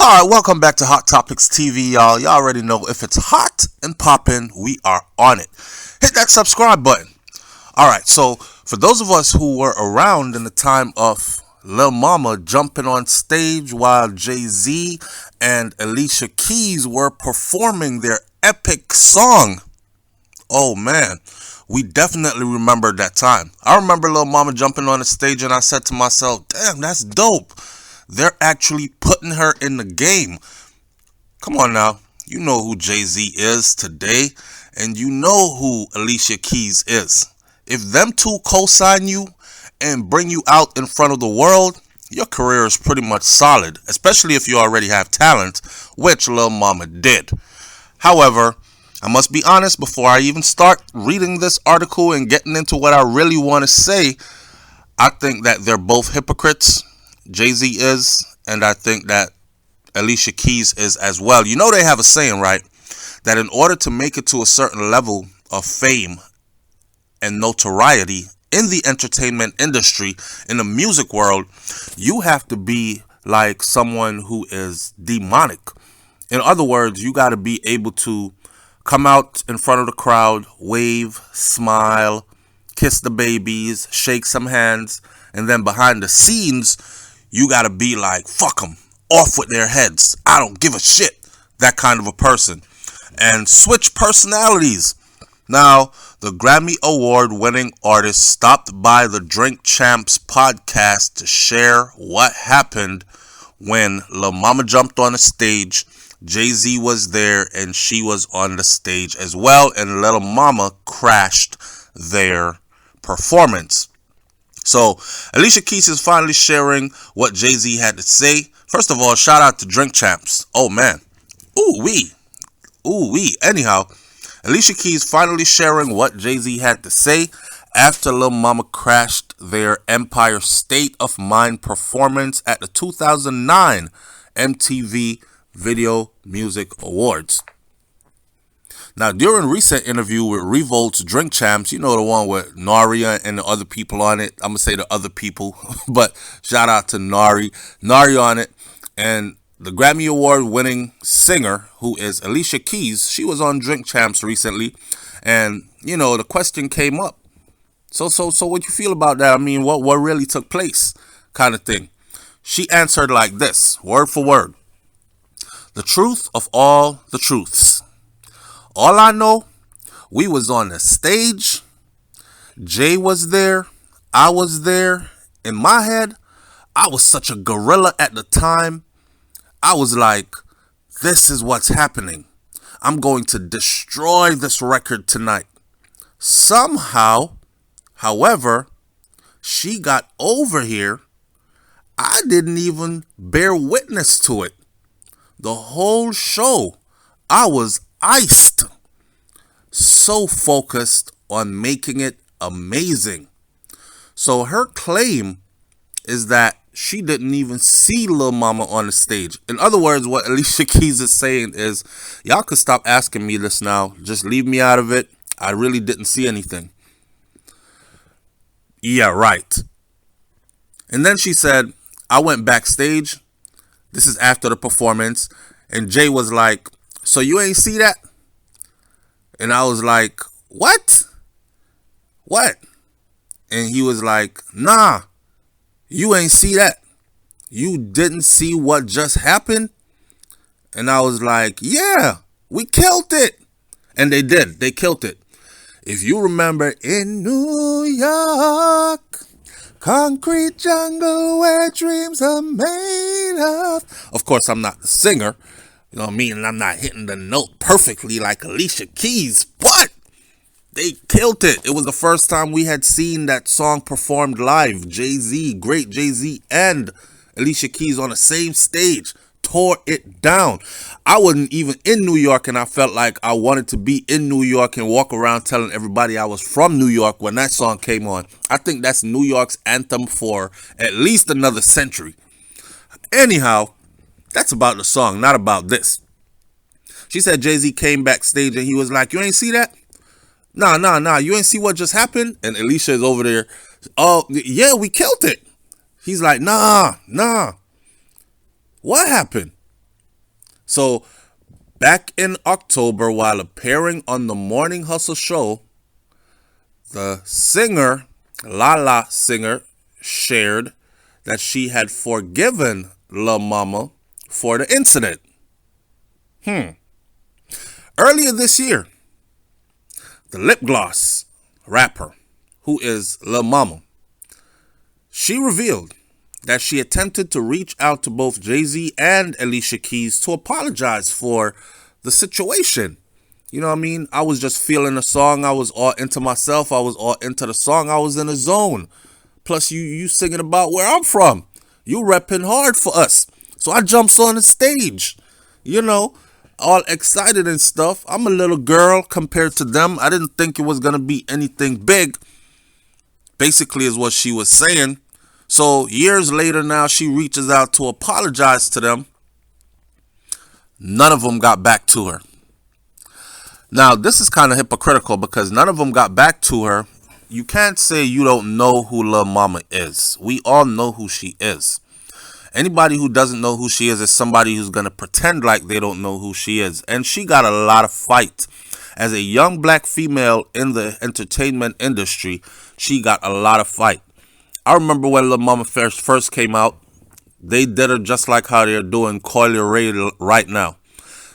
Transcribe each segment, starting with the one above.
Alright, welcome back to Hot Topics TV, y'all. Y'all already know if it's hot and poppin', we are on it. Hit that subscribe button. Alright, so for those of us who were around in the time of Lil Mama jumping on stage while JAYZ and Alicia Keys were performing their epic song, oh man, we definitely remember that time. I remember Lil Mama jumping on the stage and I said to myself, damn, that's dope. They're actually putting her in the game. Come on now. You know who JAYZ is today, and you know who Alicia Keys is. If them two co-sign you and bring you out in front of the world, your career is pretty much solid, especially if you already have talent, which Lil Mama did. However, I must be honest, before I even start reading this article and getting into what I really want to say, I think that they're both hypocrites. JAYZ is, and I think that Alicia Keys is as well. You know they have a saying, right? That in order to make it to a certain level of fame and notoriety in the entertainment industry, in the music world, you have to be like someone who is demonic. In other words, you got to be able to come out in front of the crowd, wave, smile, kiss the babies, shake some hands, and then behind the scenes, you gotta be like, fuck them, off with their heads, I don't give a shit, that kind of a person. And switch personalities. Now, the Grammy Award winning artist stopped by the Drink Champs podcast to share what happened when Lil Mama jumped on the stage. JAYZ was there and she was on the stage as well, and Lil Mama crashed their performance. So, Alicia Keys is finally sharing what JAYZ had to say. First of all, shout out to Drink Champs. Oh, man. Ooh-wee. Ooh-wee. Anyhow, Alicia Keys finally sharing what JAYZ had to say after Lil Mama crashed their Empire State of Mind performance at the 2009 MTV Video Music Awards. Now, during a recent interview with Revolt's Drink Champs, you know, the one with Naria and the other people on it. I'm going to say the other people, but shout out to Nari on it. And the Grammy Award winning singer, who is Alicia Keys, she was on Drink Champs recently. And, you know, the question came up. So what you feel about that? I mean, what really took place kind of thing. She answered like this, word for word. The truth of all the truths. All I know, we was on the stage, Jay was there, I was there. In my head, I was such a gorilla at the time. I was like, this is what's happening. I'm going to destroy this record tonight. Somehow, however, she got over here. I didn't even bear witness to it. The whole show, I was iced. So focused on making it amazing. So her claim is that she didn't even see Lil Mama on the stage. In other words, what Alicia Keys is saying is, y'all could stop asking me this now. Just leave me out of it. I really didn't see anything. Yeah, right. And then she said, I went backstage. This is after the performance. And Jay was like, so you ain't see that? And I was like, what? What? And he was like, nah, you ain't see that. You didn't see what just happened? And I was like, yeah, we killed it. And they did. They killed it. If you remember, in New York, concrete jungle where dreams are made of. Of course, I'm not the singer. You know what I mean? And I'm not hitting the note perfectly like Alicia Keys, but they killed it. It was the first time we had seen that song performed live. JAYZ, great JAYZ, and Alicia Keys on the same stage. Tore it down. I wasn't even in New York, and I felt like I wanted to be in New York and walk around telling everybody I was from New York when that song came on. I think that's New York's anthem for at least another century. Anyhow, that's about the song, not about this. She said JAYZ came backstage and he was like, you ain't see that? Nah. You ain't see what just happened? And Alicia is over there. Oh, yeah, we killed it. He's like, nah. What happened? So back in October, while appearing on the Morning Hustle show, the singer, Lala singer, shared that she had forgiven Lil Mama for the incident. Earlier this year, the lip gloss rapper, who is Lil Mama, she revealed that she attempted to reach out to both JAYZ and Alicia Keys to apologize for the situation. You know what I mean? I was just feeling the song. I was all into myself. I was all into the song. I was in a zone. Plus, you singing about where I'm from. You repping hard for us. So I jumps on the stage, you know, all excited and stuff. I'm a little girl compared to them. I didn't think it was going to be anything big, basically is what she was saying. So years later now, she reaches out to apologize to them. None of them got back to her. Now, this is kind of hypocritical because none of them got back to her. You can't say you don't know who Lil Mama is. We all know who she is. Anybody who doesn't know who she is somebody who's going to pretend like they don't know who she is. And she got a lot of fight. As a young black female in the entertainment industry, she got a lot of fight. I remember when Lil Mama first came out, they did her just like how they're doing Coily Ray right now.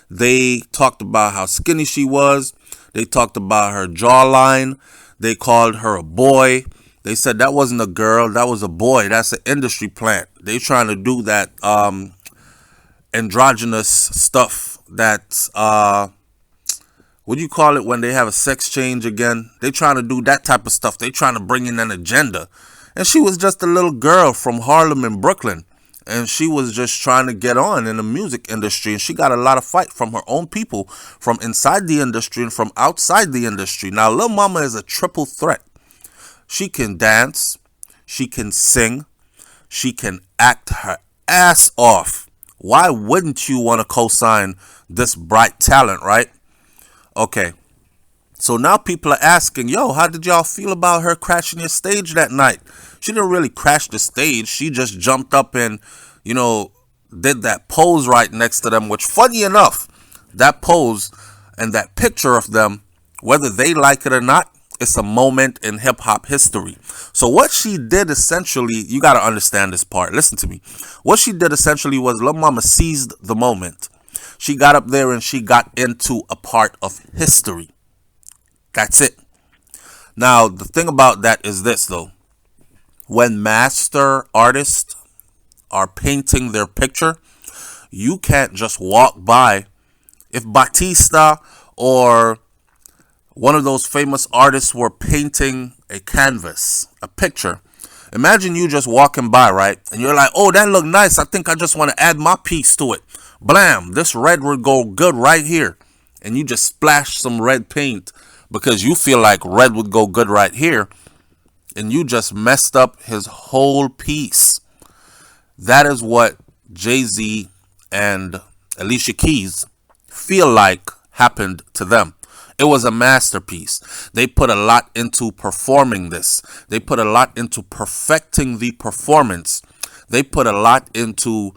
They talked about how skinny she was. They talked about her jawline. They called her a boy. They said that wasn't a girl, that was a boy. That's an industry plant. They trying to do that androgynous stuff. That what do you call it when they have a sex change again? They trying to do that type of stuff. They trying to bring in an agenda. And she was just a little girl from Harlem and Brooklyn. And she was just trying to get on in the music industry. And she got a lot of fight from her own people, from inside the industry and from outside the industry. Now, Lil Mama is a triple threat. She can dance. She can sing. She can act her ass off. Why wouldn't you want to co-sign this bright talent, right? Okay. So now people are asking, yo, how did y'all feel about her crashing your stage that night? She didn't really crash the stage. She just jumped up and, you know, did that pose right next to them, which funny enough, that pose and that picture of them, whether they like it or not, it's a moment in hip hop history. So what she did essentially, you got to understand this part. Listen to me. What she did essentially was Lil Mama seized the moment. She got up there and she got into a part of history. That's it. Now, the thing about that is this, though. When master artists are painting their picture, you can't just walk by. If Batista or one of those famous artists were painting a canvas, a picture, imagine you just walking by, right? And you're like, oh, that look nice. I think I just want to add my piece to it. Blam, this red would go good right here. And you just splash some red paint because you feel like red would go good right here. And you just messed up his whole piece. That is what JAYZ and Alicia Keys feel like happened to them. It was a masterpiece. They put a lot into performing this. They put a lot into perfecting the performance. They put a lot into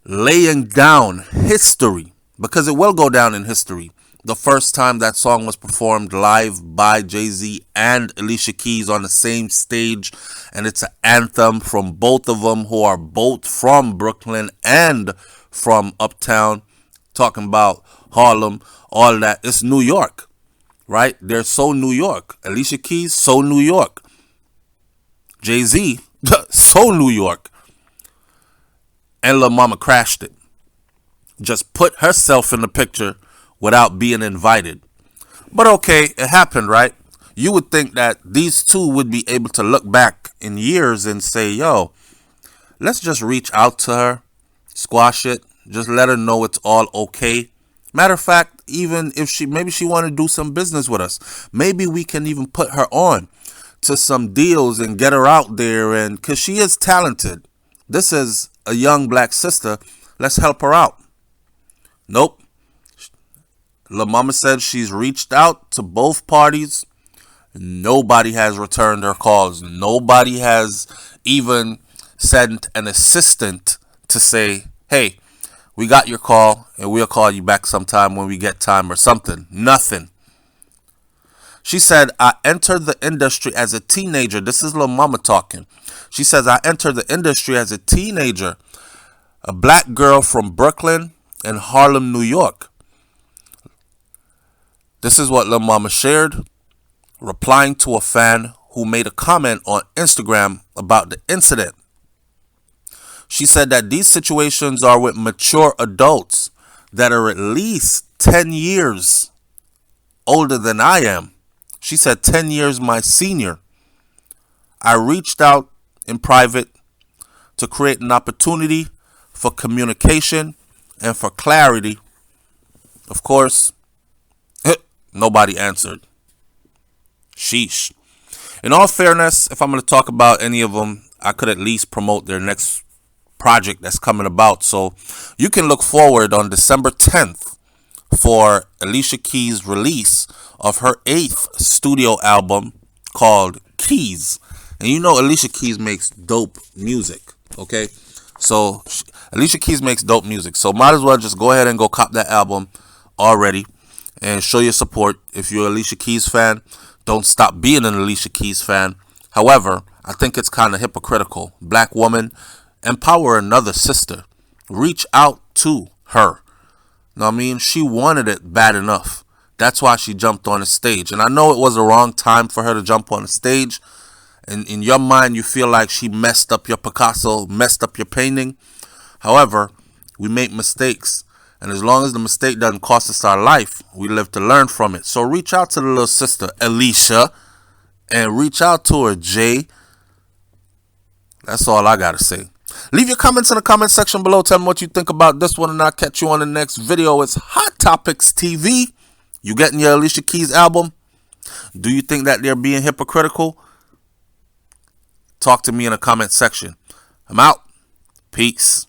laying down history, because it will go down in history. The first time that song was performed live by JAYZ and Alicia Keys on the same stage, and it's an anthem from both of them, who are both from Brooklyn and from Uptown, talking about Harlem, all that. It's New York, right? They're so New York. Alicia Keys, so New York. JAYZ, so New York. And Lil Mama crashed it. Just put herself in the picture without being invited. But okay, it happened, right? You would think that these two would be able to look back in years and say, yo, let's just reach out to her, squash it, just let her know it's all okay. Matter of fact, even if maybe she want to do some business with us, maybe we can even put her on to some deals and get her out there, and because she is talented. This is a young black sister. Let's help her out. Nope. Lil Mama said she's reached out to both parties. Nobody has returned her calls. Nobody has even sent an assistant to say, hey, We got your call, and we'll call you back sometime when we get time or something. Nothing. She said, I entered the industry as a teenager. This is Lil Mama talking. She says, I entered the industry as a teenager, a black girl from Brooklyn and Harlem, New York. This is what Lil Mama shared, replying to a fan who made a comment on Instagram about the incident. She said that these situations are with mature adults that are at least 10 years older than I am. She said 10 years my senior. I reached out in private to create an opportunity for communication and for clarity. Of course, nobody answered. Sheesh. In all fairness, if I'm going to talk about any of them, I could at least promote their next project that's coming about. So you can look forward on December 10th for Alicia Keys' release of her 8th studio album called Keys. And you know Alicia Keys makes dope music, okay? So Alicia Keys makes dope music. So might as well just go ahead and go cop that album already and show your support. If you're an Alicia Keys fan, don't stop being an Alicia Keys fan. However, I think it's kind of hypocritical. Black woman, empower another sister. Reach out to her. Know what I mean? She wanted it bad enough. That's why she jumped on the stage. And I know it was the wrong time for her to jump on the stage. And in your mind, you feel like she messed up your Picasso, messed up your painting. However, we make mistakes. And as long as the mistake doesn't cost us our life, we live to learn from it. So reach out to the little sister, Alicia, and reach out to her, Jay. That's all I got to say. Leave your comments in the comment section below. Tell me what you think about this one, and I'll catch you on the next video. It's Hot Topics TV. You getting your Alicia Keys album? Do you think that they're being hypocritical? Talk to me in the comment section. I'm out. Peace.